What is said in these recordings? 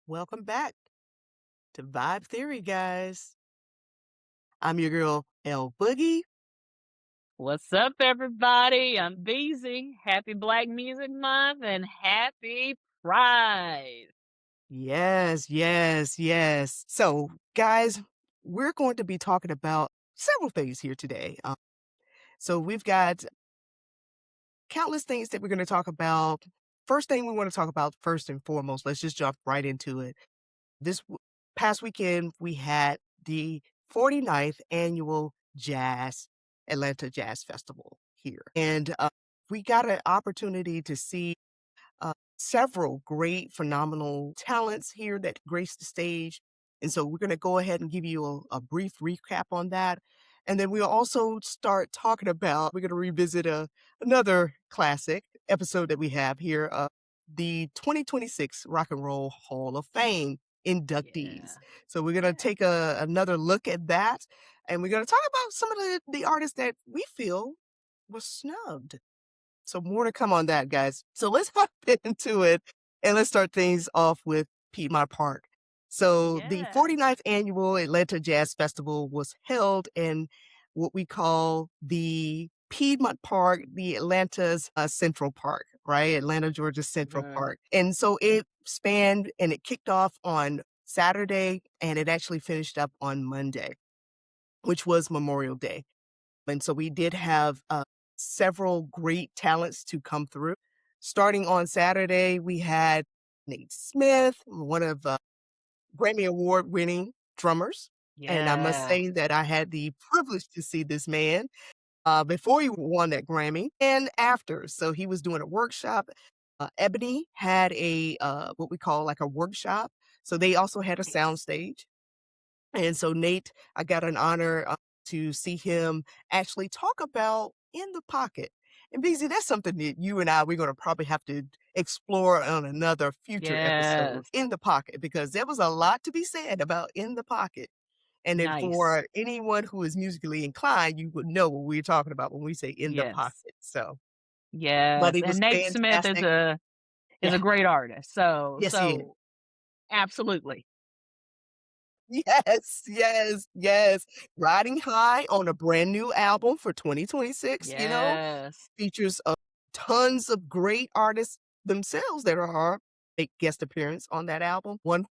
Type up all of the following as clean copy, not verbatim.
Welcome back to Vibe Theory, guys. I'm your girl, L Boogie. What's up, everybody? I'm Beezy. Happy Black Music Month and happy Pride. Yes, yes, yes. So, guys, we're going to be talking about several things here today. So, we've got countless things that we're going to talk about. First thing we want to talk about, first and foremost, let's just jump right into it. Past weekend, we had the 49th annual Atlanta Jazz Festival here. And we got an opportunity to see several great, phenomenal talents here that graced the stage. And so we're going to go ahead and give you a brief recap on that. And then we'll also start talking about, we're going to revisit another classic episode that we have here, the 2026 Rock and Roll Hall of Fame inductees. Yeah. So we're going to take another look at that. And we're going to talk about some of the artists that we feel was snubbed. So more to come on that, guys. So let's hop into it and let's start things off with Piedmont Park. So the Yes. 49th annual Atlanta Jazz Festival was held in what we call the Piedmont Park, the Atlanta's Central Park, right? Atlanta, Georgia Central Right. Park. And so it spanned and it kicked off on Saturday and it actually finished up on Monday, which was Memorial Day. And so we did have several great talents to come through. Starting on Saturday, we had Nate Smith, one of Grammy Award winning drummers. And I must Yes. say that I had the privilege to see this man before he won that Grammy and after. So he was doing a workshop. Ebony had a what we call like a workshop. So they also had a sound Nice. stage. And so Nate, I got an honor to see him actually talk about in the pocket. And BZ, that's something that you and we're going to probably have to explore on another future episode, Yes. in the pocket, because there was a lot to be said about in the pocket. And then Nice. for anyone who is musically inclined, you would know what we're talking about when we say in the Yes. pocket. So, but Yes. it And was Nate Smith is fantastic. a Yeah. great artist. So Yes, he is. so absolutely. Yes, yes, yes. Riding High on a brand new album for 2026, Yes. features tons of great artists themselves that are make guest appearance on that album. One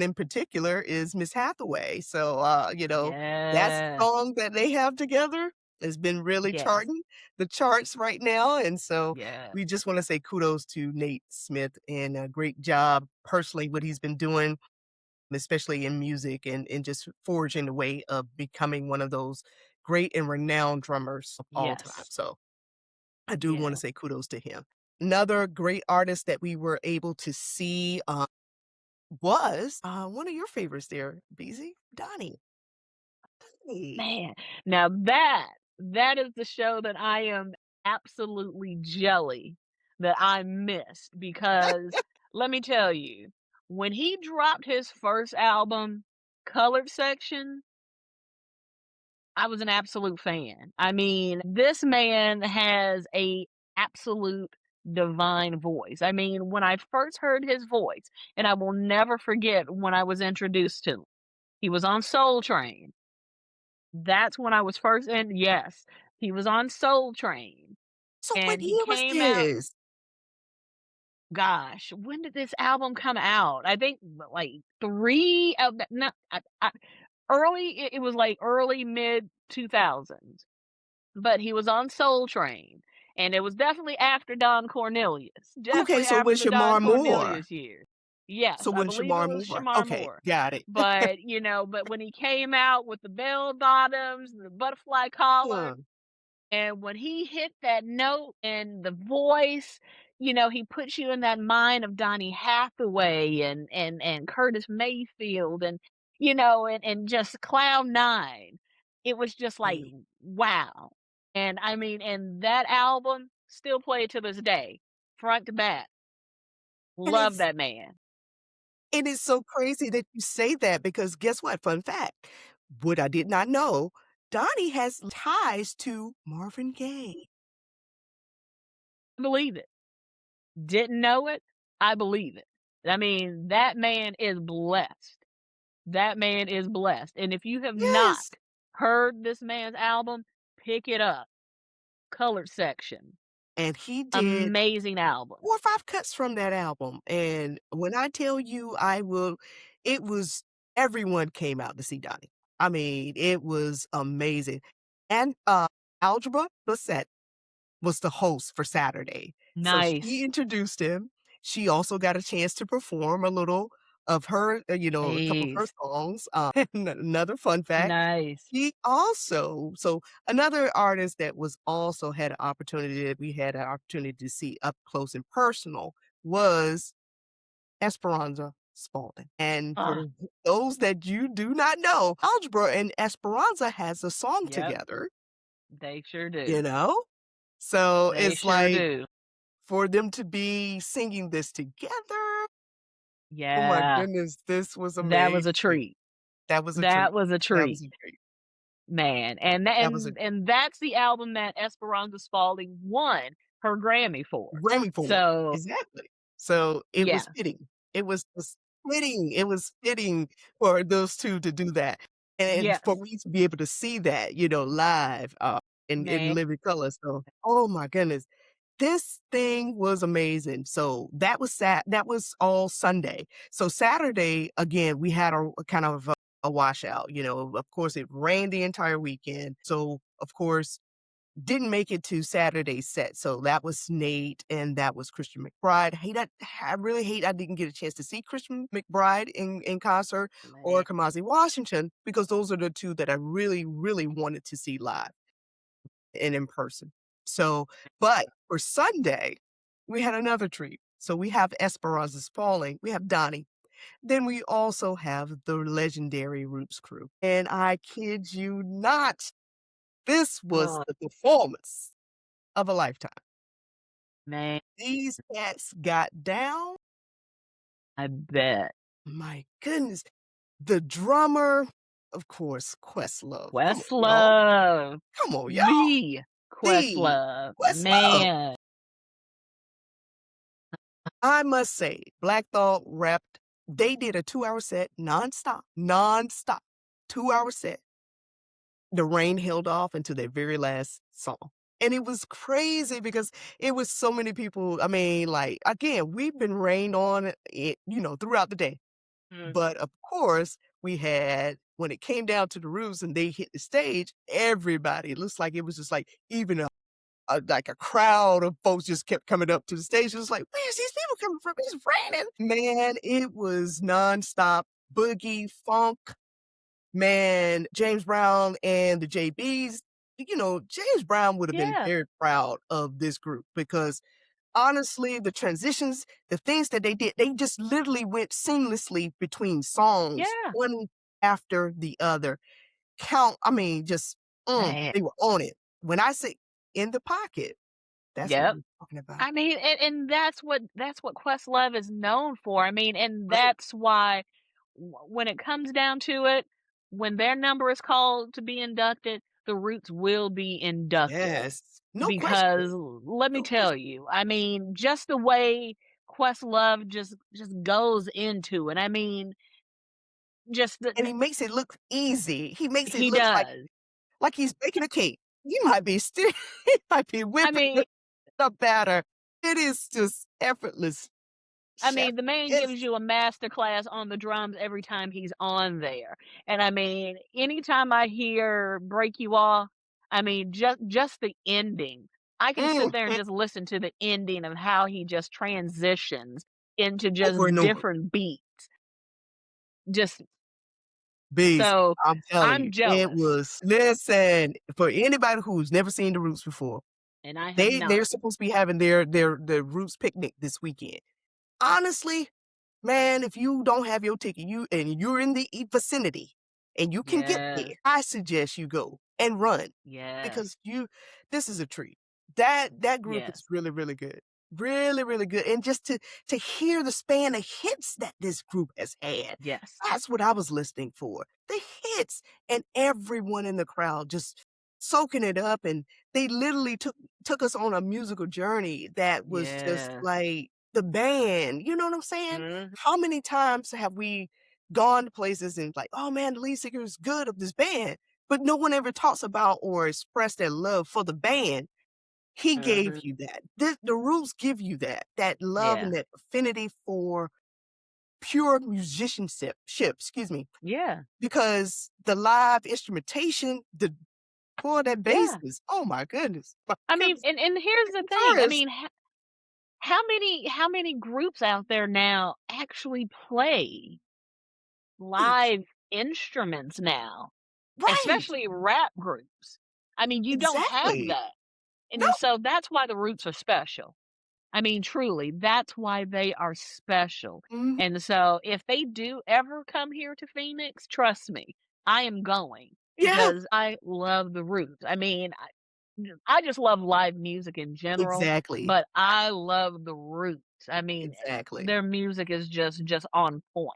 in particular is Miss Hathaway. So that Yes. song that they have together has been really Yes. charting the charts right now. And so Yes. we just want to say kudos to Nate Smith and a great job personally what he's been doing, especially in music and just forging the way of becoming one of those great and renowned drummers of all time. Yes. So I do want to Yeah. say kudos to him. Another great artist that we were able to see was one of your favorites there, BZ, Donnie. Hey. Man, now that is the show that I am absolutely jelly that I missed because let me tell you, when he dropped his first album, Colored Section, I was an absolute fan. I mean, this man has a absolute divine voice. I mean, when I first heard his voice, and I will never forget when I was introduced to him, he was on Soul Train. That's when I was first in yes, he was on Soul Train, So what and he year was came out this? gosh, when did this album come out? I think, like, 3 of the no, early it was, like, early mid-2000s, but he was on Soul Train, and it was definitely after Don Cornelius, Okay, definitely so after with the Don Shamar Moore. Cornelius years. Yes, So I when believe it Shamar was Moore. Shamar Okay, Moore, got it. but when he came out with the bell bottoms, the butterfly collar, Huh. and when he hit that note and the voice, he puts you in that mind of Donny Hathaway and Curtis Mayfield and just Cloud Nine. It was just like, Mm. wow. And I mean, and that album still played to this day, front to back. And Love it's that man. It is so crazy that you say that because guess what? Fun fact. What I did not know, Donnie has ties to Marvin Gaye. Believe it. Didn't know it. I believe it. I mean, that man is blessed. That man is blessed, and if you have not Yes, heard this man's album, pick it up. Colored Section. and he did Amazing album. 4 or 5 cuts from that album, and when I tell you I will it was everyone came out to see Donnie. I mean, it was amazing, and, Algebra Lissette was the host for Saturday. So she Nice. introduced him. She also got a chance to perform a little of her, a couple of her Nice. songs. And another fun fact, Nice. he also so another artist that was also had an opportunity that we had an opportunity to see up close and personal was Esperanza Spalding. And for Ah, those that you do not know, Algebra and Esperanza has a song yep, together, they sure do. you know? So They it's sure like do. for them to be singing this together, oh my Yeah, goodness, this was that was amazing. a treat. That was a That treat. was a That was treat, a treat. man, and tha That was a and that's the album that Esperanza Spalding won her Grammy for. Grammy for. So, Exactly. So it was yeah, fitting. It was fitting for those 2 to do that. And for yes, me to be able to see that, live, in man. living color. So, oh my goodness. This thing was amazing. So that was all Sunday. So Saturday, again, we had a kind of a washout. Of course, it rained the entire weekend. So, of course, didn't make it to Saturday's set. So that was Nate and that was Christian McBride. I really hate I didn't get a chance to see Christian McBride in concert or Man, Kamasi Washington because those are the 2 that I really, really wanted to see live and in person. So, but for Sunday, we had another treat. So we have Esperanza Spalding, we have Donnie, then we also have the legendary Roots crew. And I kid you not, this was oh, the performance of a lifetime. man, These cats got down. I bet. My goodness. The drummer, of course, Questlove. Come on, y'all. Questlove, Come on, y'all. the The Questlove, Questlove. man. I must say, Black Thought rapped. They did a 2-hour set nonstop, nonstop, 2-hour set. The rain held off until their very last song. And it was crazy because it was so many people. I mean, like, again, we've been rained on throughout the day. Mm, But of course, we had when it came down to the roofs and they hit the stage, everybody, it looks like it was just like even like a crowd of folks just kept coming up to the stage. It was like, where's these people coming from? It's raining. Man, it was nonstop boogie, funk. Man, James Brown and the JBs, James Brown would have been yeah, very proud of this group because honestly, the transitions, the things that they did, they just literally went seamlessly between songs, yeah, one after the other. Just, man. they were on it. When I say in the pocket, that's what Yep. we're talking about. I mean, and that's what Questlove is known for. I mean, and Right. that's why when it comes down to it, when their number is called to be inducted, the Roots will be inducted. Yes. No question. Because let me No tell question. you, I mean, just the way Questlove just goes into it. I mean, just And he makes it look easy. He makes it he look does. like he's baking a cake. He might be still he might be I whipping mean, the batter. It is just effortless. I Chef mean, the man is gives you a master class on the drums every time he's on there. And I mean, anytime I hear "Break You Off," I mean, just the ending. I can sit there and mhm, just listen to the ending of how he just transitions into just over and over. different beats. Just Beast, so I'm telling I'm you, it jealous, was listen, for anybody who's never seen the Roots before, and I have they're not. supposed to be having their Roots picnic this weekend. Honestly, man, if you don't have your ticket, you're in the vicinity and you can get Yes, there, I suggest you go and run yes, because this is a treat. That group is yes, really, really good. Really, really good. And just to hear the span of hits that this group has had, yes, that's what I was listening for. The hits and everyone in the crowd just soaking it up and they literally took us on a musical journey that was just yes. like the band, you know what I'm saying? Mhm. How many times have we gone to places and like, "Oh, man, the lead singer is good of this band," but no one ever talks about or expressed their love for the band. He gave Mhm. you that. The Roots give you that, that love and Yeah. that affinity for pure excuse me, Yeah. because the live instrumentation, the boy, that bass Yeah. is, oh my I mean, goodness, and here's the the thing. I guitarist, mean, how many groups out there now actually play right, live instruments now, right, especially rap groups? I mean, you don't have exactly. that. No, And so that's why the Roots are special. I mean, truly, that's why they are special. mhm, And so if they do ever come here to Phoenix, trust me, I am going yeah, because I love the Roots. I mean, I just love live music in general, exactly, but I love the Roots. I mean, exactly, their music is just on point.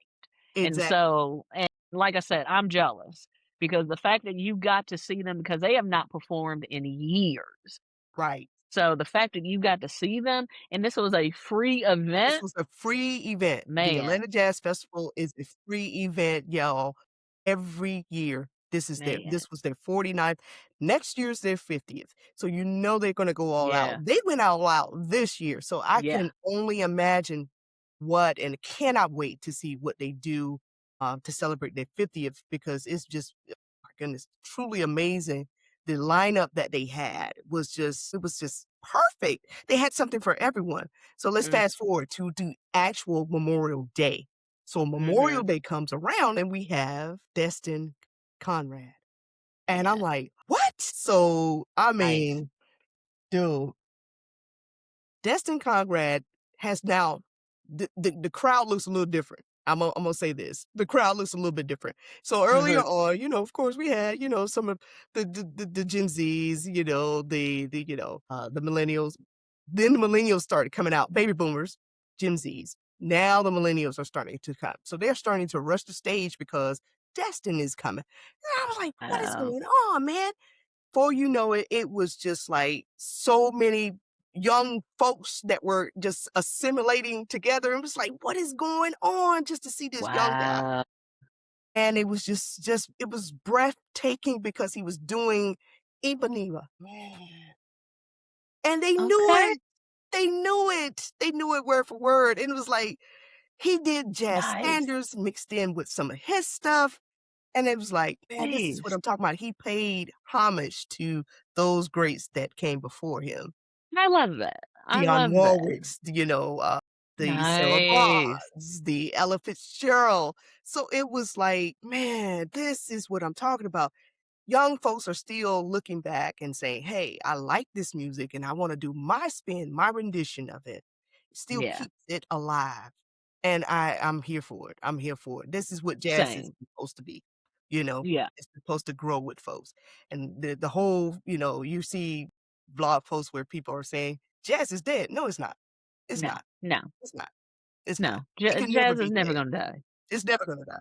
And exactly, so, and like I said, I'm jealous because the fact that you got to see them because they have not performed in years. right. So the fact that you got to see them and this was a free This event, was a free event. The man, Atlanta Jazz Festival is a free event, y'all, every year. man. This was their 49th. Next year's their 50th. So you know they're gonna go all out. Yeah, They went all out this year, so I yeah, can only imagine what and cannot wait to see what they do, to celebrate their 50th because it's just, oh my goodness, truly amazing. The lineup that they had was just perfect. They had something for everyone. So let's mm, fast forward to the actual Memorial Day. So Memorial mhm, Day comes around and we have Destin Conrad. And I'm yeah, like, "What?" So, I nice. mean, dude, Destin Conrad has now the crowd looks a little different. I'm gonna say this. The crowd looks a little bit different. So earlier Mhm, on, of course, we had, some of the Gen Zs, the millennials. Then the millennials started coming out, baby boomers, Gen Zs. Now the millennials are starting to come. So they're starting to rush the stage because Destin is coming. And I was like, what is oh, going on, man? Before you know it, it was just like so many young folks that were just assimilating together and was like, what is going on? Just to see this young guy. wow, And it was just it was breathtaking because he was doing Ipanema. Man. And they knew okay, it. They knew it. They knew it word for word. And it was like he did jazz nice, standards mixed in with some of his stuff. And it was like, man, this is what nice. I'm talking about. He paid homage to those greats that came before him. I love that. I Dionne love that. Warwick's, the Sarah Nice. Vaughan's, the Ella Fitzgerald. So it was like, man, this is what I'm talking about. Young folks are still looking back and saying, "Hey, I like this music and I wanna do my spin, my rendition of it." Still Yeah, keeps it alive, and I'm here for it. I'm here for it. This is what jazz is same. supposed to be, you know? Yeah, It's supposed to grow with folks, and the whole, you see blog posts where people are saying, "Jazz is dead." No, it's not. It's no, not. no, It's not. It's not. no. It can never Jazz is be never dead. gonna die. It's never gonna die.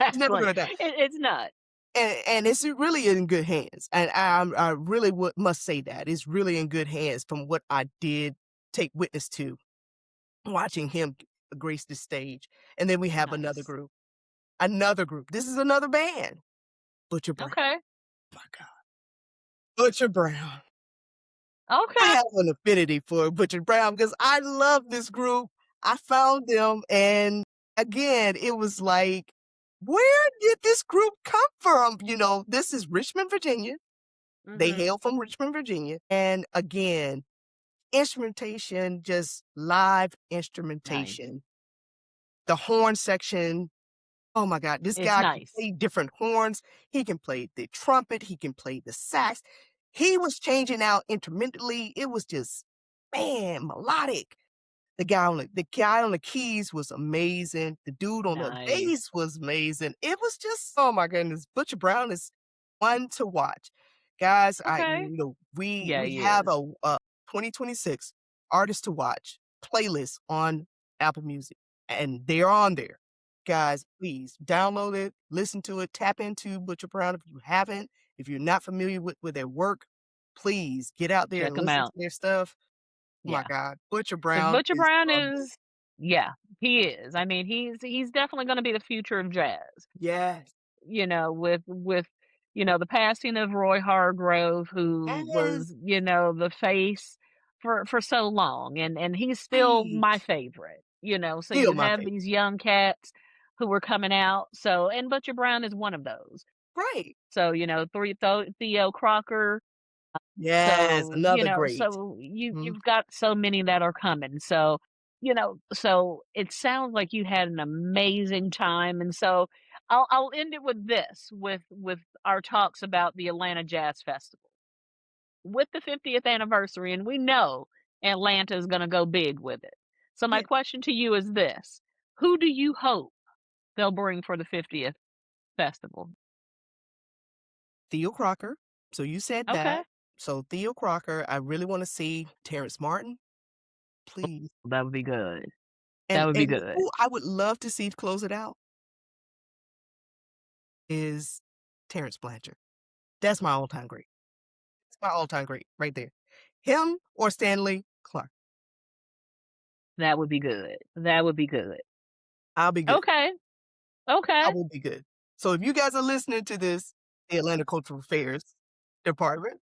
It's never Exactly. gonna die. It's not. And it's really in good hands, and I really would must say that. It's really in good hands from what I did take witness to watching him grace the stage, and then we have Nice. another group. This is another band, Butcher Brown. Okay. My god. Butcher Brown. I Okay. have an affinity for Butcher Brown because I love this group. I found them, and again, it was like, where did this group come from? This is Richmond, Virginia. They Mhm. hail from Richmond, Virginia. And again, instrumentation, just live Nice. instrumentation. The horn section, oh my God, this It's guy can nice. play different horns. He can play the trumpet, he can play the sax. He was changing out intermittently. It was just, man, melodic. The guy on the keys was amazing. The dude on the Nice. bass was amazing. It was just, oh my goodness, Butcher Brown is fun to watch. Guys, Okay. we Yeah, we he have is. a 2026 artist to watch playlist on Apple Music, and they're on there. Guys, please download it, listen to it, tap into Butcher Brown if you haven't. If you're not familiar with their work, please get out there Check and him listen to out. their stuff. My Yeah. God. Butcher Because Brown Butcher is Brown amazing. is, yeah, he is. I mean, he's definitely going to be the future of jazz. Yes. With the passing of Roy Hargrove, who Yes. was the face for so long, and he's still my Right. favorite. So Still you my have favorite. these young cats who were coming out. So and Butcher Brown is one of those. Right. So Theo Crocker. Yes, another great. So Mhm. you've got so many that are coming. So it sounds like you had an amazing time. And so I'll end it with this, with our talks about the Atlanta Jazz Festival. With the 50th anniversary, and we know Atlanta is gonna go big with it. So my Yeah. question to you is this: who do you hope they'll bring for the 50th festival? Theo Crocker. So you said Okay. that. So Theo Crocker, I really wanna see Terrence Martin, please. That would be good. That And would be and good. who I would love to see close it out is Terrence Blanchard. That's my all-time great. It's my all-time great right there. Him or Stanley Clarke. That would be good. That would be good. I'll be good. Okay. I Okay. will be good. So if you guys are listening to this, the Atlanta Cultural Affairs Department,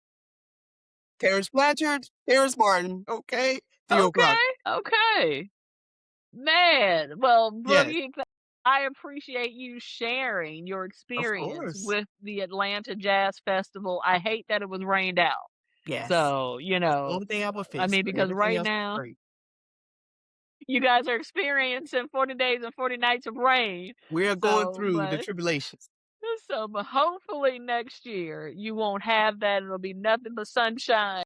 Terrence Blanchard, Terrence Martin, okay? Theo Okay. Crocker. Okay. Man, well, Yes, Boogie, I appreciate you sharing your of experience course. with the Atlanta Jazz Festival. I hate that it was rained out. Yes. So, That's the only thing I would I fix, mean, but because everything right else is now great. you guys are experiencing 40 days and 40 nights of rain. We are going So, through the but tribulations. but hopefully next year you won't have that. It'll be nothing but sunshine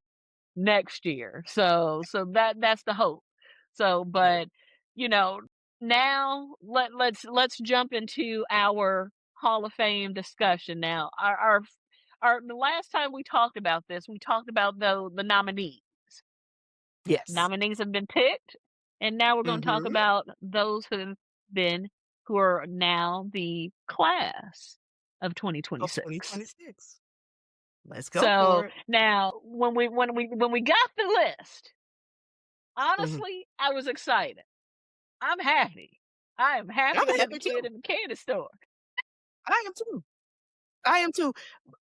next year. So that's the hope. So, Right. but you know, now let's jump into our Hall of Fame discussion. Now, our the last time we talked about this, we talked about the nominees. Yes. Nominees have been picked, and now we're going to talk Mhm. about those been who are now the class of Of 2026. 2026. Let's go So for it. now, when we got the list, Mhm. honestly, I was excited. I'm happy. I am I'm happier than the happy kid too. in the candy store. I am too. I am too.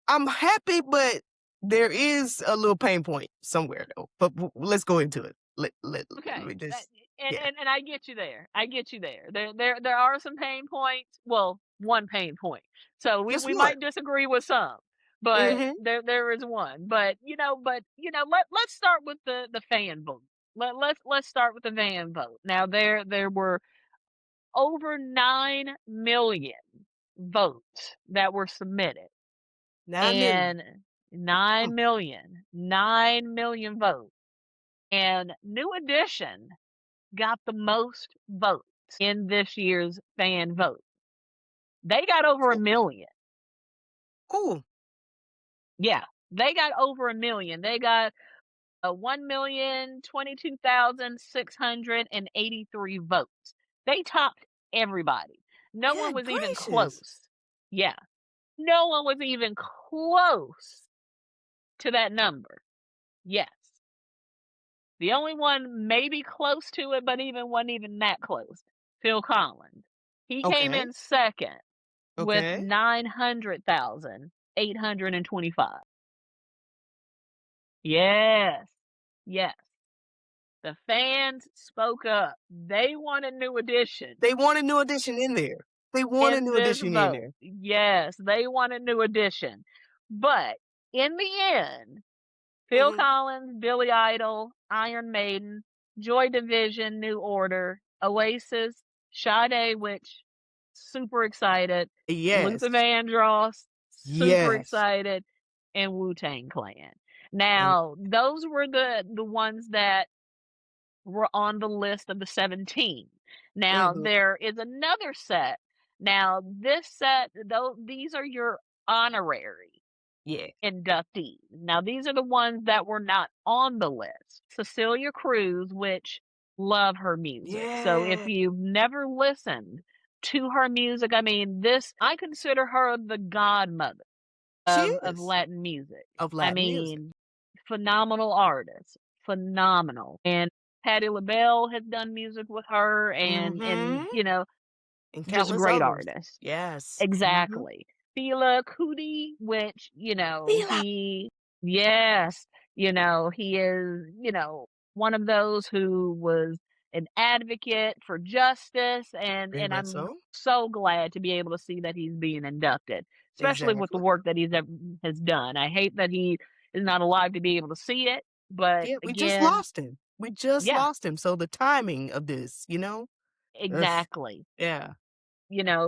I'm happy, but there is a little pain point somewhere though. But let's go into it. Let Okay, me that, just and, yeah. and and I get you there. I get you there. There are some pain points. Well, one pain point. So Just we one. might disagree with some, but Mhm. there is one. Let's start with the fan vote. Let's start with the fan vote. Now there were over 9 million votes that were submitted, 9,000,000. and Mm. 9 million votes. And New Edition got the most votes in this year's fan vote. They got over a So million. cool. Yeah, they got over a million. They got a 1,022,683 votes. They topped everybody. No one Good was even gracious. close. Yeah, no one was even close to that number. Yes. The only one maybe close to it, but even wasn't even that close. Phil Collins. He came Okay. in second with Okay. 900,825. Yes. Yes. The fans spoke up. They want a New Edition They want a New Edition in there. They want a in New this Edition in vote. there. Yes, they want a New Edition. But in the end, Phil Mhm. Collins, Billy Idol, Iron Maiden, Joy Division, New Order, Oasis, Sade, which super excited, Luther Yes. Vandross, super Yes. excited, and Wu-Tang Clan. And Now, those were the ones that were on the list of the 17. Now, mhm. there is another set. Now, this set, though, these are your honorary Yeah. inductees. Now, these are the ones that were not on the list. Cecilia Cruz, which love her music. So if Yeah. you've never listened to her music, I mean, I consider her the godmother She of is Latin music. of I Latin music. mean, phenomenal artist, phenomenal. And Patti LaBelle has done music with her and Mhm. And just a countless great others. artist. Yes. Mhm. Exactly. Fela Kuti, which, Feel he yes, he is, one of those who was an advocate for justice, very and much I'm so. so glad to be able to see that he's being inducted, especially with the Exactly. work that has done. I hate that he is not alive to be able to see it, but Yeah, we just again, lost him. We just yeah, lost him, so the timing of this, ugh, exactly. yeah.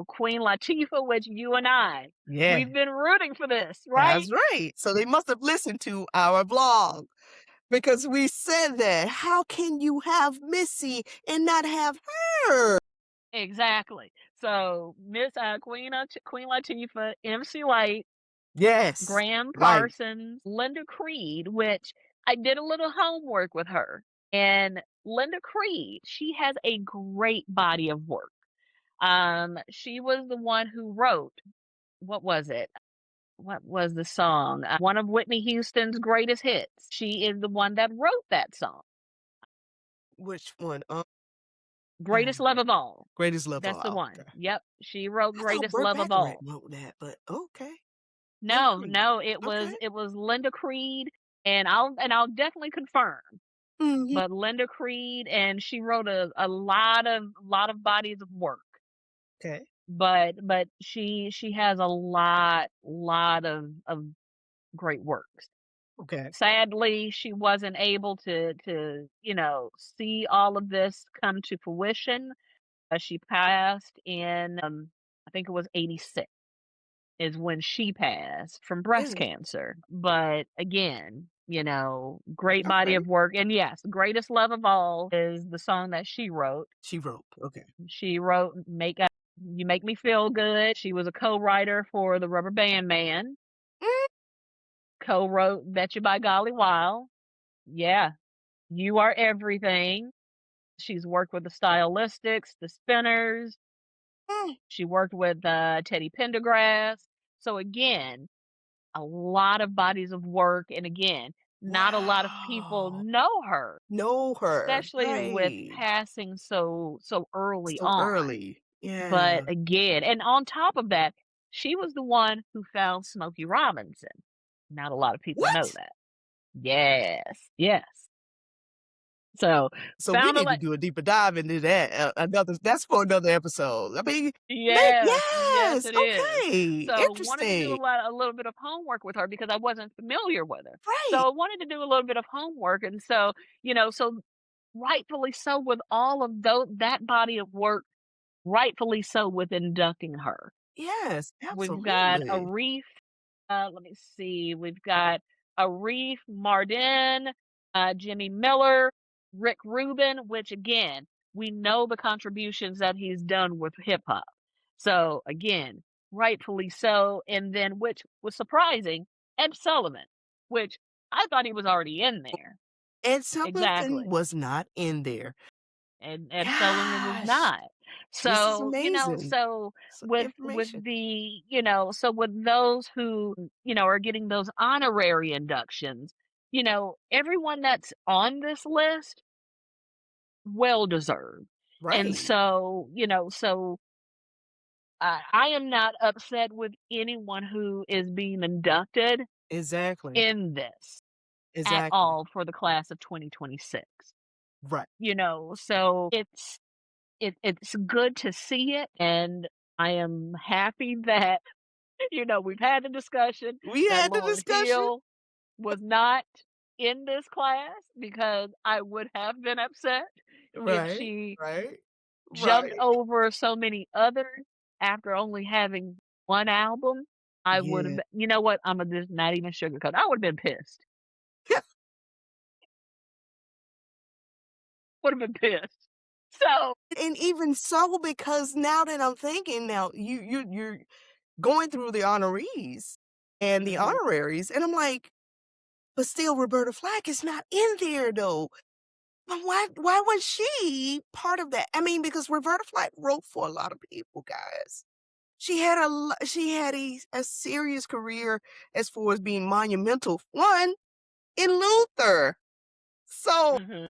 Queen Latifah, which you and I, Yeah, we've been rooting for this, right? that's right. So they must have listened to our vlog because we said that. How can you have Missy and not have her? Exactly. So Queen Latifah, MC Light, Yes, Graham right. Parsons, Linda Creed, which I did a little homework with her. And Linda Creed, she has a great body of work. She was the one who wrote, what was it? What was the song? One of Whitney Houston's greatest hits. She is the one that wrote that song. Which one? Greatest Love of All. Greatest Love of That's the All. one. Okay. Yep. She wrote I thought Greatest Burt Love of Bacharach All. wrote that, but okay. Linda No, Creed. no, Okay. it was Linda Creed, and I'll definitely confirm. Mhm. But Linda Creed, and she wrote a lot of bodies of work. Okay. But she has a lot of great works. Okay. Sadly, she wasn't able to see all of this come to fruition. She passed in I think it was 86 is when she passed from breast Really? cancer. But again, great body Okay. of work. And yes, Greatest Love of All is the song that she wrote. She wrote. Okay. She wrote You Make Me Feel Good. She was a co-writer for the Rubber Band Man. Mm, Co-wrote Bet You by Golly While. Yeah. You Are Everything. She's worked with the Stylistics, the Spinners. mm. She worked with Teddy Pendergrass. So again, a lot of bodies of work, and again, not a lot of people Wow. know her, Know her. especially with Right. passing so early So on. early. Yeah. But again, and on top of that, she was the one who found Smokey Robinson. Not a lot of people know What? that. Yes, yes. So So we found a need to lot. do a deeper dive into that. That's for another episode. I mean, Yes, yes, yes. it is. Okay. So wanted to do Interesting. a little bit of homework with her because I wasn't familiar with her. So Right. I wanted to do a little bit of homework, and so so rightfully so with all of that body of work, rightfully so with inducting her. Yes. We've got Absolutely. Arif. Let me see. We've got Arif Mardin, Jimmy Miller, Rick Rubin, which again, we know the contributions that he's done with hip hop. So again, rightfully so. And then, which was surprising, Ed Sullivan, which I thought he was already in there. Ed Sullivan Exactly. was not in there. And Ed Sullivan was Gosh. not. This is So, amazing. so Some with information. so with those who, are getting those honorary inductions, everyone that's on this list, well deserved. And Right. so, I am not upset with anyone who is being inducted Exactly. in this at Exactly. all for the class of 2026. Right. So it's good to see it, and I am happy that, we've had the discussion We that had the Lauren discussion. Hill was not in this class because I would have been upset if Right. she Right. jumped Right. over so many others after only having one album. I would have Yeah. been, you know what? I'm just not even sugarcoat. I would have been pissed. Would have been pissed. So, And even so, because now that I'm thinking now, you're going through the honorees and the mhm, honoraries, and I'm like, but still Roberta Flack is not in there though. But why was she part of that? I mean, because Roberta Flack wrote for a lot of people, guys. She had a serious career as far as being monumental. One in Luther. So Mhm.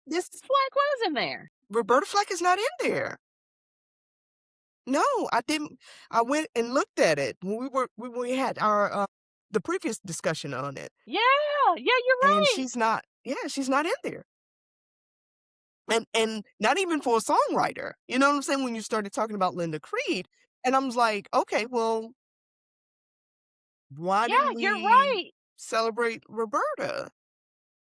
this Flack was in there. Roberta Flack is not in there. No, I didn't. I went and looked at it when we had our the previous discussion on it, Yeah, yeah, you're and right. she's not. Yeah, she's not in there, and not even for a songwriter. You know what I'm saying? When you started talking about Linda Creed, and I was like, okay, well, why Yeah, didn't you're we right. celebrate Roberta?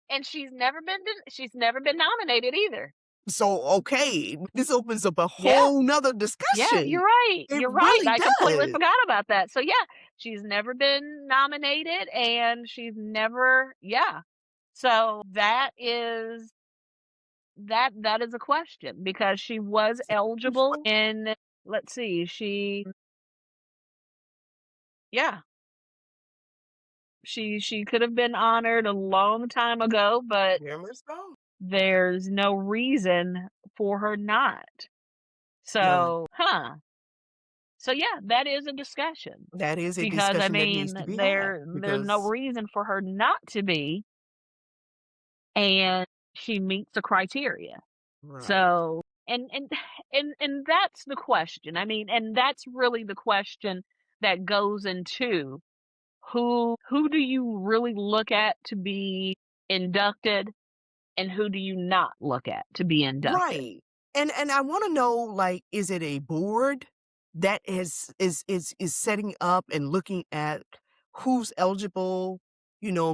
And she's never been nominated either. So okay, this opens up a Yeah. whole nother Yeah, discussion. you're right. It You're right. really I completely does. forgot about that. So yeah, she's never been nominated and she's never yeah. So that is a question because she was eligible in let's see, yeah, she could have been honored a long time ago, but Very much so. there's no reason for her not. None. So, huh. So yeah, that is a discussion That is a because I discussion that needs mean to be had there's no because reason for her not to be and she meets the criteria. right. So and that's the question. I mean, and that's really the question that goes into who do you really look at to be inducted and who do you not look at to be inducted? Right. And I wanna know, like, is it a board that is setting up and looking at who's eligible,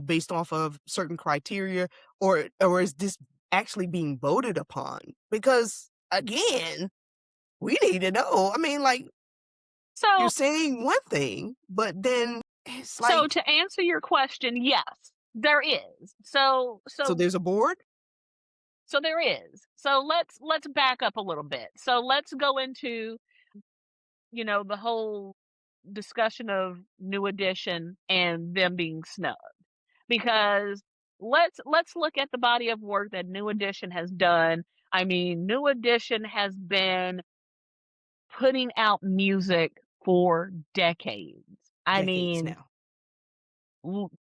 based off of certain criteria, or is this actually being voted upon? Because, again, we need to know. I mean, like, you're So saying one thing, but then it's so like, to answer your question, yes, there is. So so so there's a board? so there is. So let's back up a little bit. So let's go into, the whole discussion of New Edition and them being snubbed. Because let's look at the body of work that New Edition has done. I mean, New Edition has been putting out music for decades. I Decades mean, now. l-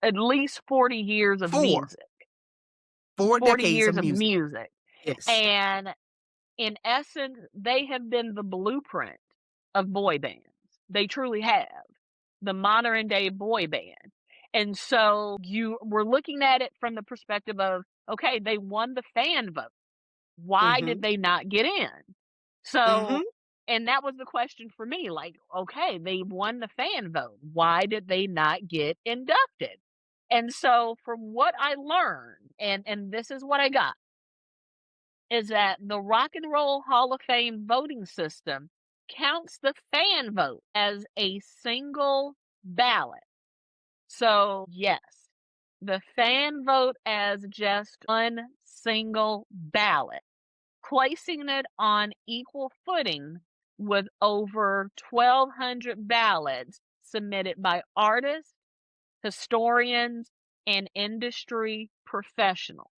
at least 40 years of 4. music. 4 40 decades of years of music. music. Yes. And in essence, they have been the blueprint of boy bands. They truly have. The modern day boy band. And so you were looking at it from the perspective of, okay, they won the fan vote. Why did Mhm. they not get in? So, Mhm. and that was the question for me. Like, okay, they won the fan vote. Why did they not get inducted? And so from what I learned, and this is what I got, is that the Rock and Roll Hall of Fame voting system counts the fan vote as a single ballot. So, yes, the fan vote as just one single ballot, placing it on equal footing with over 1,200 ballots submitted by artists, historians, and industry professionals.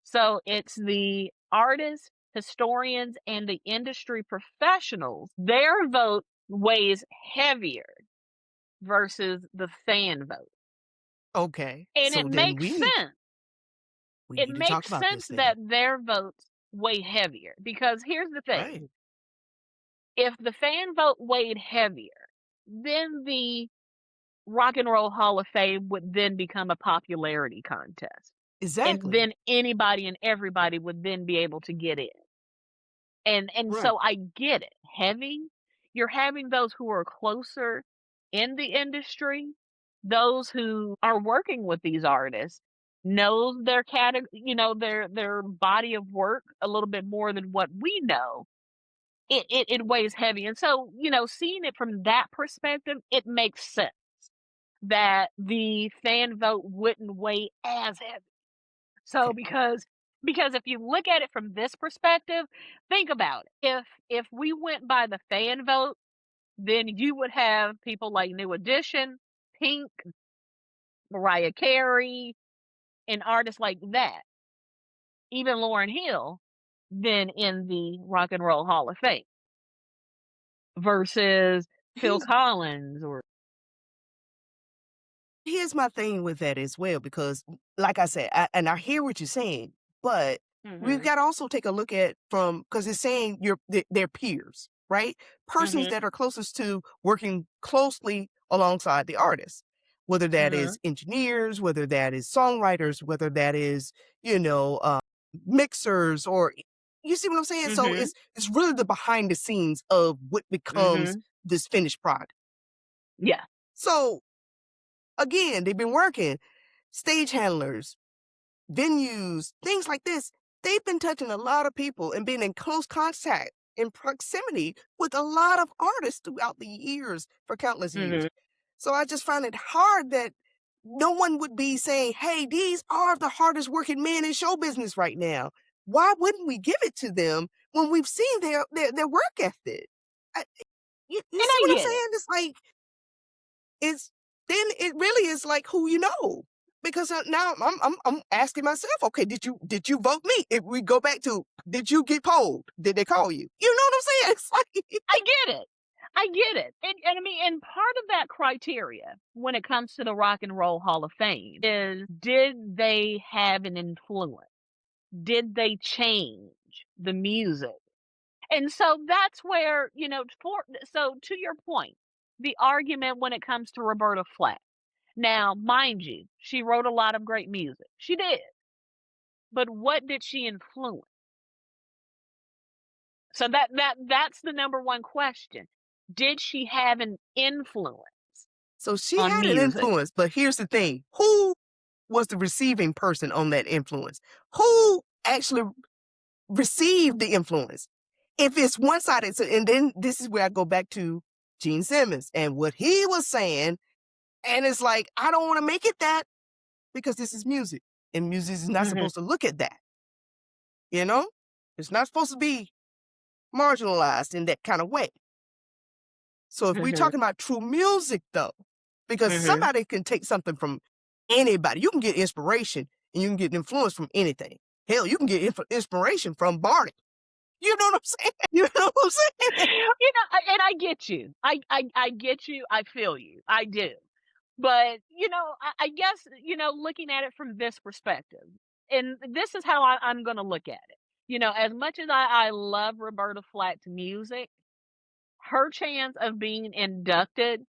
So it's the artists, historians, and the industry professionals. Their vote weighs heavier versus the fan vote. Okay. And it So then makes we need sense. we It need to talk makes about sense this then. that their votes weigh heavier because here's the thing. Right. If the fan vote weighed heavier, then the Rock and Roll Hall of Fame would then become a popularity contest. And Exactly. then anybody and everybody would then be able to get in. And Right. so I get it. You're having those who are closer in the industry, those who are working with these artists, knows their their body of work a little bit more than what we know. It weighs heavy. And so, seeing it from that perspective, it makes sense that the fan vote wouldn't weigh as heavy. So Okay. because if you look at it from this perspective, think about it. If we went by the fan vote, then you would have people like New Edition, Pink, Mariah Carey, and artists like that, even Lauryn Hill, then in the Rock and Roll Hall of Fame versus Phil He's Collins or Here's my thing with that as well, because like I said, and I hear what you're saying, but we've Mhm. got to also take a look at from because it's saying their peers, right? Persons Mhm. that are closest to working closely alongside the artist, whether that Mhm. is engineers, whether that is songwriters, whether that is, you know, mixers or you see what I'm saying? So Mhm. it's really the behind the scenes of what becomes Mhm. this finished product. Yeah. So again, they've been working stage handlers, venues, things like this. They've been touching a lot of people and been in close contact in proximity with a lot of artists throughout the years for countless years. Mhm. So I just find it hard that no one would be saying, hey, these are the hardest working men in show business right now. Why wouldn't we give it to them when we've seen their work ethic? I, you And see I what I'm get it. saying? It's like it's then it really is like who you know. Because now I'm asking myself, okay, did you vote me? If we go back to did you get polled? Did they call you? You know what I'm saying? It's like I get it. I get it. And I mean, and part of that criteria when it comes to the Rock and Roll Hall of Fame is, did they have an influence? Did they change the music? And so that's where, so to your point, the argument when it comes to Roberta Flack. Now, mind you, she wrote a lot of great music. She did. But what did she influence? So that's the number one question. Did she have an influence so she on had an music? influence, but here's the thing. Who was the receiving person on that influence? Who actually received the influence? If it's one-sided, so and then this is where I go back to Gene Simmons and what he was saying, and it's like, I don't want to make it that because this is music. And music is not Mhm. supposed to look at that. You know? It's not supposed to be marginalized in that kind of way. So if we're Mhm. talking about true music though, because Mhm. somebody can take something from anybody. You can get inspiration and you can get influence from anything. Hell, you can get inspiration from Barney. You know what I'm saying? You know what I'm saying? And I get you. I get you. I feel you. I do. But, I guess, looking at it from this perspective, and this is how I'm going to look at it. As much as I love Roberta Flack's music, her chance of being inducted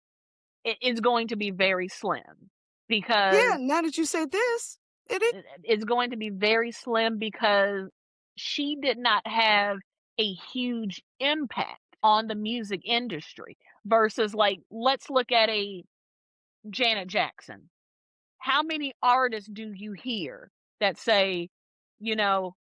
is going to be very slim because Yeah, now that you say this, it is. it's going to be very slim because she did not have a huge impact on the music industry versus, like, let's look at a Janet Jackson. How many artists do you hear that say,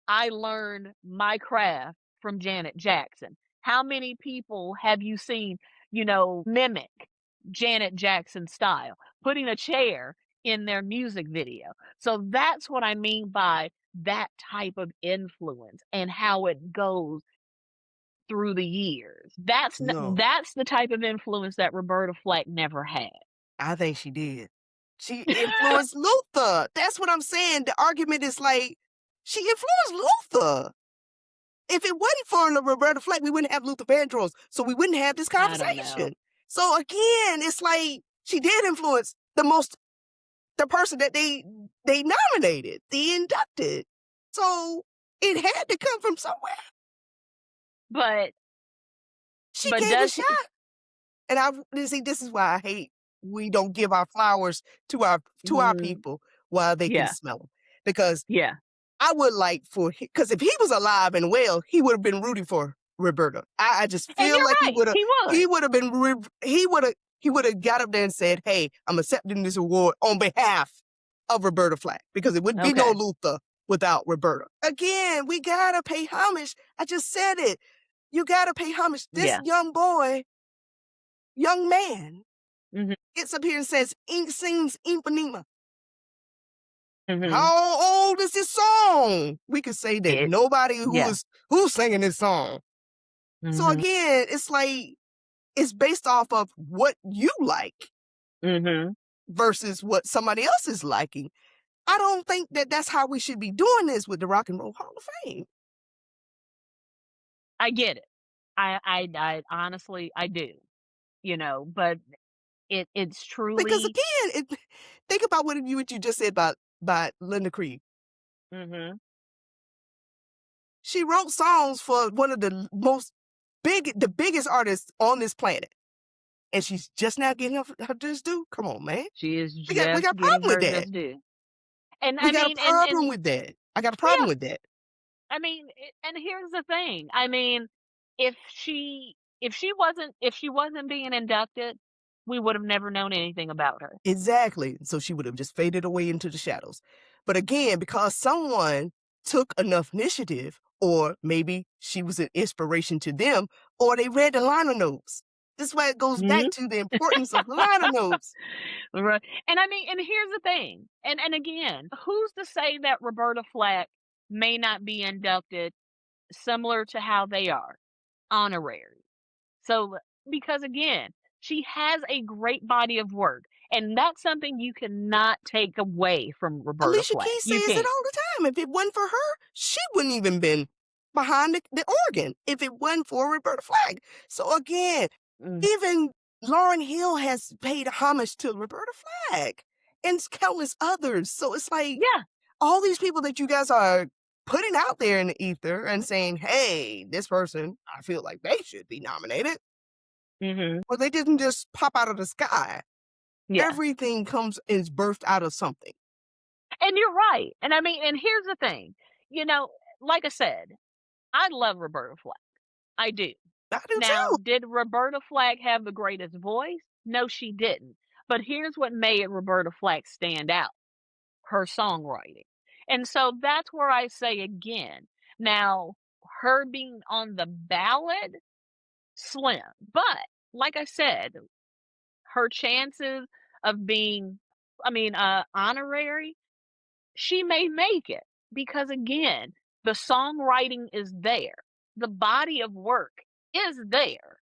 I learned my craft from Janet Jackson? How many people have you seen, mimic Janet Jackson's style, putting a chair in their music video? So that's what I mean by that type of influence and how it goes through the years. No, That's the type of influence that Roberta Flack never had. I think she did. She influenced Luther. That's what I'm saying. The argument is like, she influenced Luther. If it wasn't for Roberta Flack, we wouldn't have Luther Vandross, so we wouldn't have this I don't know. conversation. So again, it's like she did influence the person that they nominated, the inducted. So it had to come from somewhere. But She but gave it a does she shot. And I see this is why I hate we don't give our flowers to our mm, people while they can yeah, smell them. Because yeah. I would like for because if he was alive and well, he would have been rooting for Roberta. I just And feel you're like right, he he would. would have been he would have got up there and said, "Hey, I'm accepting this award on behalf of Roberta Flack because it would be no Okay. Luther without Roberta." Again, we gotta pay homage. I just said it. You gotta pay homage. This Yeah. young man, Mhm. gets up here and says, "Ink sings Impanema." Mhm. How old is this song? We could say that It nobody yeah. who's singing this song. So Mhm. again, it's like it's based off of what you like Mhm. versus what somebody else is liking. I don't think that that's how we should be doing this with the Rock and Roll Hall of Fame. I get it. I honestly I do, but it's Because truly again, Think about what you just said about Linda Creed. Mhm. She wrote songs for one of the biggest artists on this planet, and she's just now getting her just due. Come on, man. She is We got just a getting problem with her that. just due. And We I got a mean, and problem with that. I got a problem yeah, with that. I mean, and here's the thing. I mean, if she wasn't being inducted, we would have never known anything about her. Exactly. So she would have just faded away into the shadows. But again, because someone took enough initiative, or maybe she was an inspiration to them, or they read the liner notes. This is why it goes back Mhm. to the importance of liner notes. Right. And I mean, and here's the thing. And again, who's to say that Roberta Flack may not be inducted similar to how they are, honorary. So because again, she has a great body of work, and that's something you cannot take away from Roberta Alicia Flack. Keys You says it can't. all the time. If it wasn't for her, she wouldn't even been behind the organ if it wasn't for Roberta Flack. So again, Mm, even Lauryn Hill has paid homage to Roberta Flack and countless others. So it's like yeah. all these people that you guys are putting out there in the ether and saying, hey, this person, I feel like they should be nominated. Mhm. Well, they didn't just pop out of the sky. Yeah. Everything comes is birthed out of something. And you're right. And I mean, and here's the thing. You know, like I said, I love Roberta Flack. I do. I do Now, too. did Roberta Flack have the greatest voice? No, she didn't. But here's what made Roberta Flack stand out: her songwriting. And so that's where I say again, now, her being on the ballot, slim. But like I said, her chances of being, I mean, honorary, she may make it because again, the songwriting is there. The body of work is there.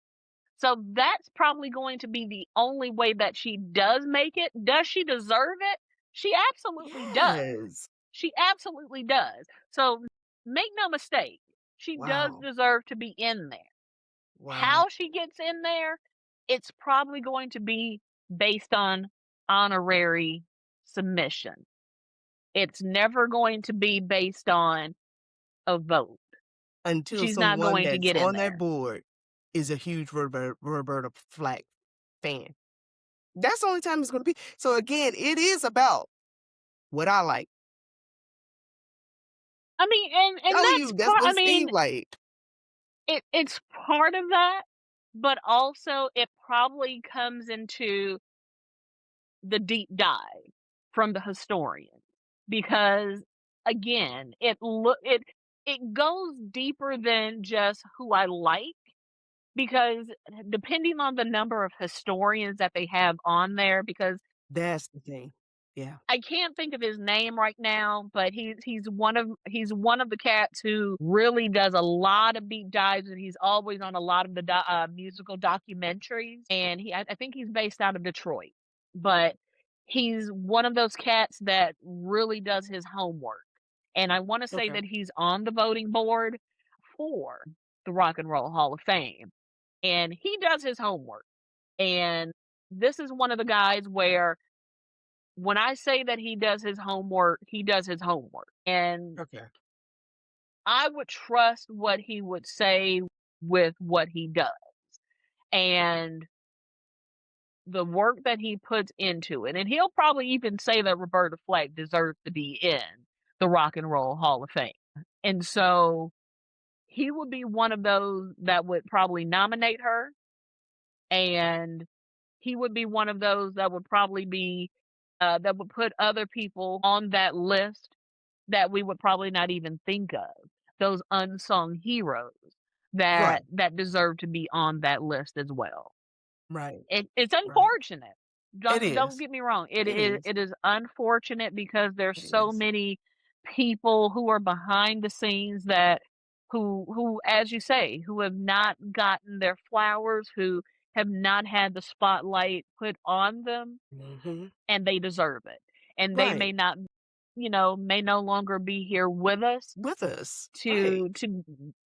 So that's probably going to be the only way that she does make it. Does she deserve it? She absolutely does. Yes. She absolutely does. So make no mistake, she does Wow. deserve to be in there. Wow. How she gets in there, it's probably going to be based on honorary submission. It's never going to be based on a vote. Until She's not someone going to that's get in on that there. board is a huge Roberta Flack fan. That's the only time it's going to be. So again, it is about what I like. I mean, and Telling that's you, that's part. I what mean, Steve liked. it's part of that, but also it probably comes into the deep dive from the historian because again, it goes deeper than just who I like because depending on the number of historians that they have on there, because That's the thing. Yeah. I can't think of his name right now, but he's one of the cats who really does a lot of deep dives, and he's always on a lot of the musical documentaries. And I think he's based out of Detroit, but he's one of those cats that really does his homework. And I want to say Okay. that he's on the voting board for the Rock and Roll Hall of Fame, and he does his homework. And this is one of the guys where when I say that he does his homework, he does his homework. And Okay. I would trust what he would say with what he does. And the work that he puts into it. And he'll probably even say that Roberta Flack deserves to be in the Rock and Roll Hall of Fame. And so he would be one of those that would probably nominate her. And he would be one of those that would probably be that would put other people on that list that we would probably not even think of. Those unsung heroes Right. that deserve to be on that list as well. Right. It's Right. unfortunate. It Don't is. get me wrong. It It is is. it is unfortunate because there's It so is. many people who are behind the scenes that who as you say, who have not gotten their flowers, who have not had the spotlight put on them, Hmm. and they deserve it. And they may Right. not, may no longer be here with us With us. Right. to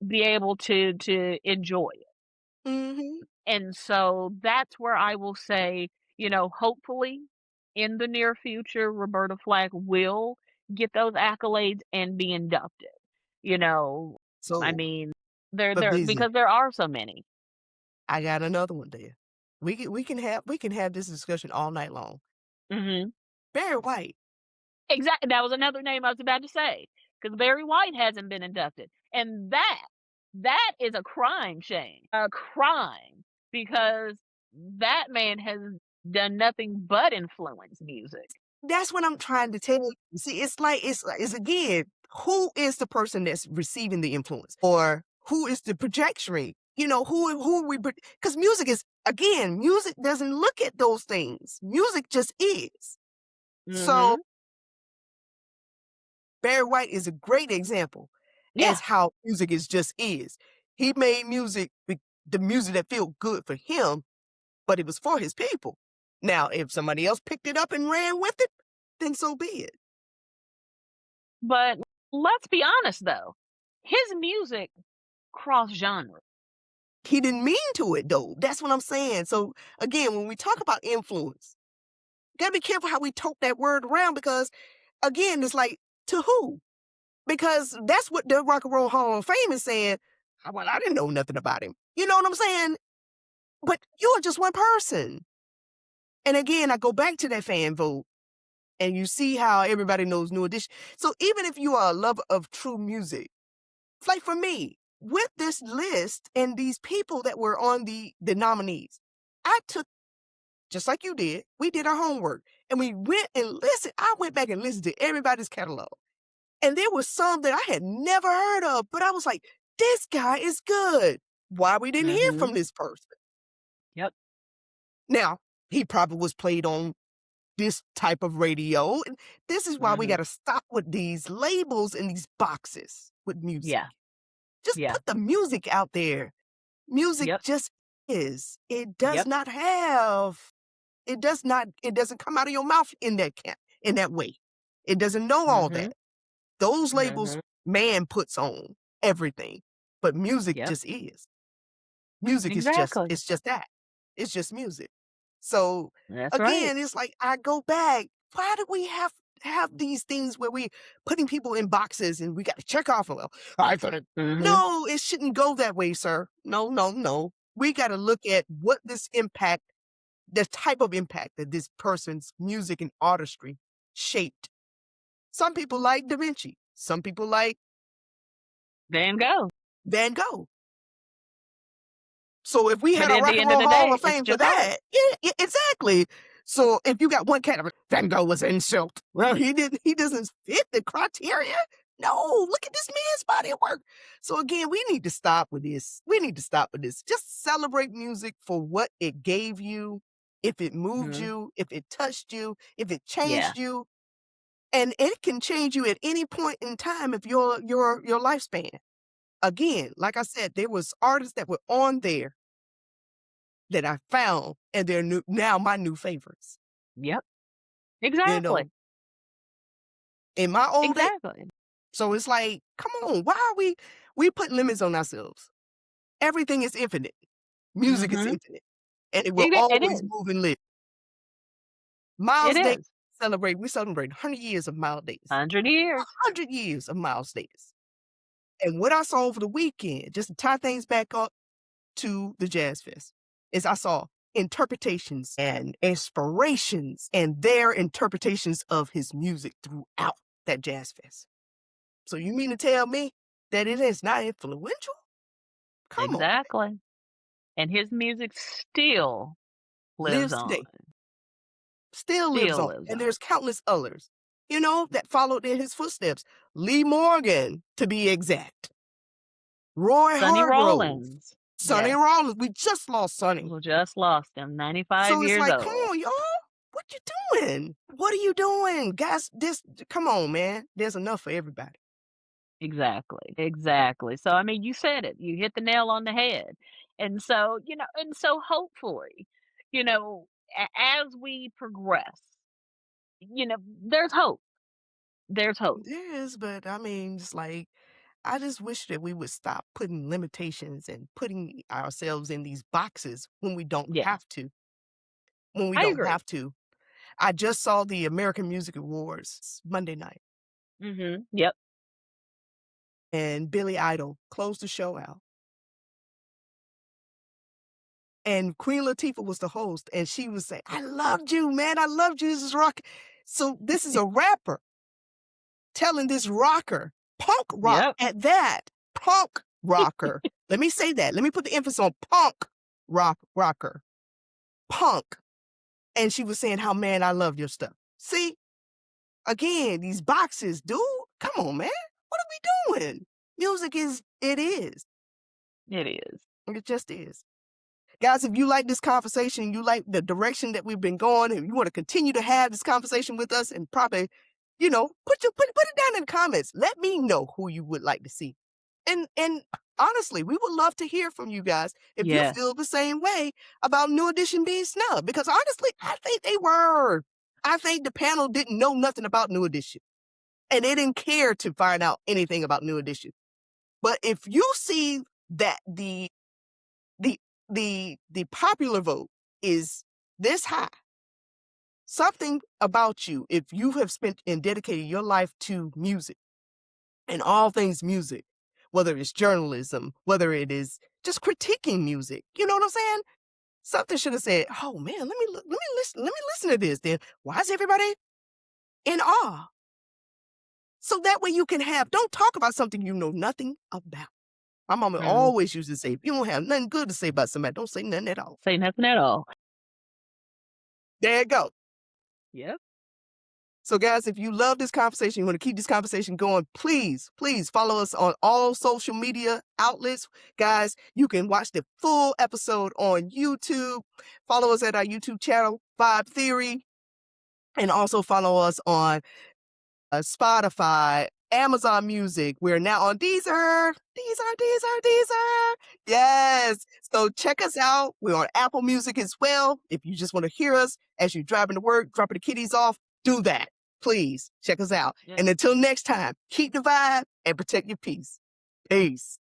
be able to enjoy it. Hmm. And so that's where I will say, hopefully in the near future, Roberta Flack will get those accolades and be inducted. You know, I So, mean, but there busy. because there are so many. I got another one there. We can have this discussion all night long. Mhm. Barry White. Exactly, that was another name I was about to say, because Barry White hasn't been inducted, and that is a crime, Shane, a crime, because that man has done nothing but influence music. That's what I'm trying to tell you. See, it's again, who is the person that's receiving the influence? Or who is the projection? Who we because music is again, music doesn't look at those things. Music just is. So Mhm. Barry White is a great example as Yeah, how music is just is. He made the music that felt good for him, but it was for his people. Now, if somebody else picked it up and ran with it, then so be it. but let's be honest, though, his music cross genre. He didn't mean to it though. That's what I'm saying. So again, when we talk about influence, gotta be careful how we tote that word around because again, it's like to who? Because that's what the Rock and Roll Hall of Fame is saying. Well, I didn't know nothing about him. You know what I'm saying? But you're just one person. And again, I go back to that fan vote and you see how everybody knows New Edition. So even if you are a lover of true music, it's like for me, with this list and these people that were on the nominees, I took just like you did, we did our homework and we went and listened. I went back and listened to everybody's catalog. And there was some that I had never heard of, but I was like, this guy is good. Why we didn't hear Mhm. from this person? Yep. Now, he probably was played on this type of radio. And this is why we got Mhm. to stop with these labels and these boxes with music. Yeah. Just Yeah. put the music out there. Music Yep. just is. It does Yep. not have it doesn't come out of your mouth in that way. It doesn't know all that. Mhm. Those labels Mhm. man puts on everything, but music Yep. just is. Music is just Exactly. it's just that. It's just music. So That's right. again, it's like I go back. Why do we have these things where we putting people in boxes and we got to check off? Well, I thought it. Mhm. No, it shouldn't go that way, sir. No, no, no. We got to look at what the type of impact that this person's music and artistry shaped. Some people like Da Vinci. Some people like Van Gogh. Van Gogh. So if we But had a at Rock the and end of Roll the Hall day, of it's Fame for just art. that, yeah, exactly. So if you got one category, Van Gogh was insult. Well, he doesn't fit the criteria. No, look at this man's body of work. So again, we need to stop with this. We need to stop with this. Just celebrate music for what it gave you, if it moved Mhm. you, if it touched you, if it Yeah. changed you, and it can change you at any point in time if your lifespan. Again, like I said, there was artists that were on there that I found, and they're now my new favorites. Yep. You Exactly. know, in my old age, Exactly. so it's like, come on, why are we put limits on ourselves? Everything is infinite. Music is Mhm. infinite, and it will It always is. move and live. It Miles Davis is. we celebrate 100 years of Miles Davis. 100 years. 100 years of Miles Davis. And what I saw over the weekend, just to tie things back up to the Jazz Fest, is I saw interpretations and inspirations and their interpretations of his music throughout that Jazz Fest. So you mean to tell me that it is not influential? Come on, Exactly. And his music still lives lives on. today, still lives Still on, lives and on. there's countless others, that followed in his footsteps. Lee Morgan, to be exact, Roy Sonny Hargrove, Rollins. Sonny Yes. Rollins. We just lost Sonny. We just lost him, 95 So it's years like, come old. on, y'all. What you doing? What are you doing? Guys, come on, man. There's enough for everybody. Exactly, exactly. So, I mean, you said it. You hit the nail on the head. And so, and so hopefully, you know, as we progress, there's hope. There's hope. There is, but I mean, just like, I just wish that we would stop putting limitations and putting ourselves in these boxes when we don't Yeah, have to. When we I don't agree. have to. I just saw the American Music Awards Monday night, Yep. and Billy Idol closed the show out. And Queen Latifah was the host, and she was saying, "I loved you, man. I loved you. This is rock." So this is a rapper telling this rocker, punk rock Yep. at that, punk rocker. Let me say that. Let me put the emphasis on punk rocker, punk. And she was saying how, man, I love your stuff. See, again, these boxes, dude, come on, man. What are we doing? Music is, it is. It is. It just is. Guys, if you like this conversation, you like the direction that we've been going, and you want to continue to have this conversation with us, and probably, put it down in the comments. Let me know who you would like to see. And honestly, we would love to hear from you guys if you Yeah. feel the same way about New Edition being snubbed. Because honestly, I think they were. I think the panel didn't know nothing about New Edition, and they didn't care to find out anything about New Edition. But if you see that the popular vote is this high, something about you, if you have spent and dedicated your life to music and all things music, whether it's journalism, whether it is just critiquing music, you know what I'm saying? Something should have said, "Oh man, let me listen to this." Then why is everybody in awe? So that way you can don't talk about something you know nothing about. My mama Mm. always used to say, if you don't have nothing good to say about somebody, don't say nothing at all. Say nothing at all. There you go. Yep. So guys, if you love this conversation, you want to keep this conversation going, please follow us on all social media outlets. Guys, you can watch the full episode on YouTube. Follow us at our YouTube channel, Vibe Theory, and also follow us on Spotify, Amazon Music. We're now on Deezer. Deezer. Yes. So check us out. We're on Apple Music as well. If you just want to hear us as you're driving to work, dropping the kiddies off, do that. Please check us out. Yeah. And until next time, keep the vibe and protect your peace. Peace.